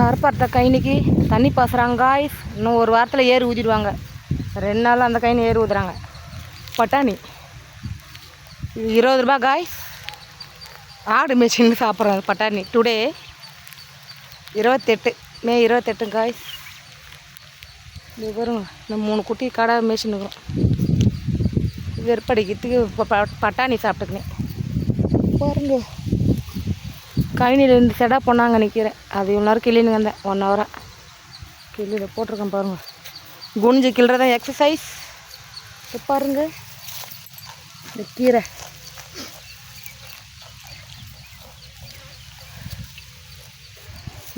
அறுப்பார்த்த கைனிக்கு தண்ணி பாசுகிறாங்க காய்ஸ். இன்னும் ஒரு வாரத்தில் ஏறு ஊதிடுவாங்க. 2 நாள் அந்த கைனி ஏறு ஊதுறாங்க. பட்டாணி 20 ரூபா காய்ஸ். ஆடு மேய்ச்சின்னு சாப்பிட்றாங்க பட்டாணி. டுடே 28 மே 28 காய்ஸ். இது பாருங்க, இந்த 3 குட்டி கடை மேய்ச்சின்னுக்குறோம். வெறுப்படிக்கிறதுக்கு பட்டாணி சாப்பிட்டுக்கினேன் பாருங்க. கழனியில் இருந்து செடா பொண்ணாங்க நிற்கிறேன். அது இவ்வளோ நேரம் கிள்ளின்னு வந்தேன். 1 ஹவராக கிள்ளியில் போட்டிருக்கேன் பாருங்கள். குனிஞ்சு கிள்றதான் எக்ஸசைஸ். பாருங்க இந்த கீரை.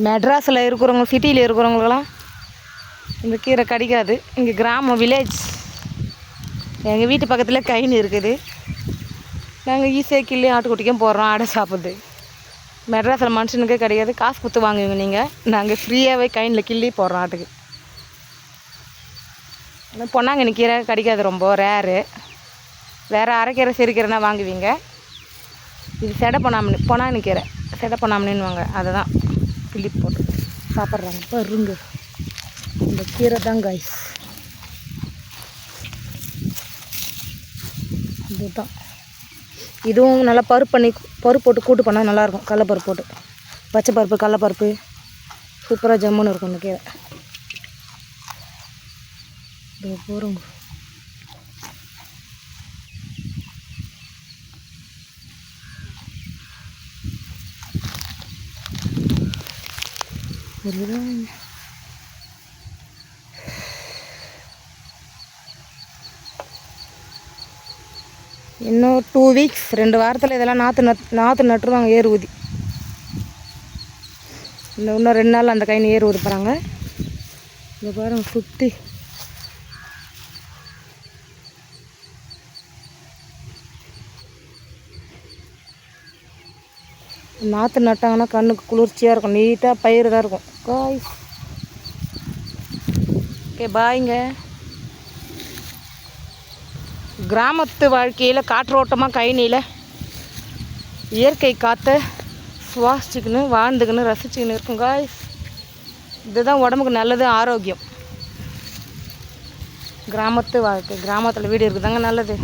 மெட்ராஸில் இருக்கிறவங்க, சிட்டியில் இருக்கிறவங்களுக்கெல்லாம் இந்த கீரை கிடைக்காது. இங்கே கிராமம், வில்லேஜ். எங்கள் வீட்டு பக்கத்தில் கைனி இருக்குது. நாங்கள் ஈஸியாக கிள்ளி ஆட்டுக்குட்டிக்கும் போடுறோம் ஆடை சாப்பிட்றது. மெட்ராஸில் மனுஷனுக்கே கிடையாது. காசு கொடுத்து வாங்குவீங்க நீங்கள். நாங்கள் ஃப்ரீயாகவே கைனில் கிள்ளி போடுறோம் ஆட்டுக்கு. பொன்னாங்கண்ணி கீரை கிடைக்காது, ரொம்ப ரேரு. வேறு அரைக்கீரை சிறுக்கீரைனா வாங்குவீங்க. இது செடை பொன்னாங்கண்ணி கீரை, செடை பொன்னாமணின்னுவாங்க. அதை தான் கிள்ளி போட்டு சாப்பிட்றாங்க பாருங்க. இந்த கீரை தான் காய்ஸ். இதுதான். இதுவும் நல்லா பருப்பு போட்டு கூட்டு பண்ணால் நல்லாயிருக்கும். கடலப்பருப்பு போட்டு, பச்சை பருப்பு, கடலப்பருப்பு சூப்பராக ஜம்முன்னு இருக்கும் இந்த கீரை. இது போகிறோங்க. இன்னும் 2 வீக்ஸ், 2 வாரத்தில் இதெல்லாம் நாற்று நட்டுருவாங்க ஏறு ஊதி. இன்னும் 2 நாள் அந்த கைனி ஏறு ஊதி போகிறாங்க. இந்த பாருங்க சுற்றி நாற்று நட்டாங்கன்னா கண்ணுக்கு குளிர்ச்சியாக இருக்கும். நீட்டாக பயிர் தான் இருக்கும் காய்ஸ். ஓகே பாய்ங்க. கிராமத்து வாழ்க்கையில் காற்றோட்டமாக கைனியில் இயற்கை காற்றை சுவாசிச்சுக்கின்னு வாழ்ந்துக்கின்னு ரசிச்சுக்கின்னு இருக்கும் காய்ஸ். இதுதான் உடம்புக்கு நல்லது, ஆரோக்கியம். கிராமத்து வாழ்க்கை, கிராமத்தில் வீடு இருக்குதாங்க நல்லது.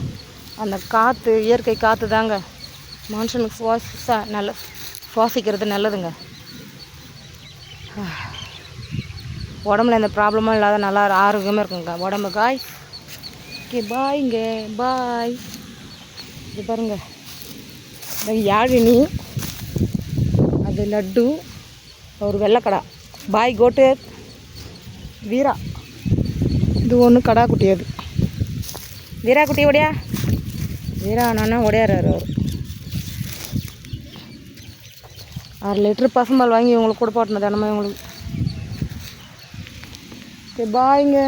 அந்த காற்று, இயற்கை காற்று தாங்க மனுஷனுக்கு சுவாசிக்கிறது நல்லதுங்க. உடம்புல எந்த ப்ராப்ளமும் இல்லாத நல்லா ஆரோக்கியமாக இருக்குங்க உடம்பு காய்ஸ். ஓகே பாய்ங்க, பாய். இது பாருங்க, யாழினி, அது லட்டு, ஒரு வெள்ளைக்கடா. பாய் கோட்டு வீரா. இது ஒன்று கடா குட்டி. அது வீரா குட்டி ஓடியா. வீரா அண்ணா ஓடியாடுறாரு அவர். 6 லிட்டரு பசும்பால் வாங்கி இவங்களுக்கு கூட போட்டணும் தினமும் இவங்களுக்கு. ஓகே பாய்ங்க.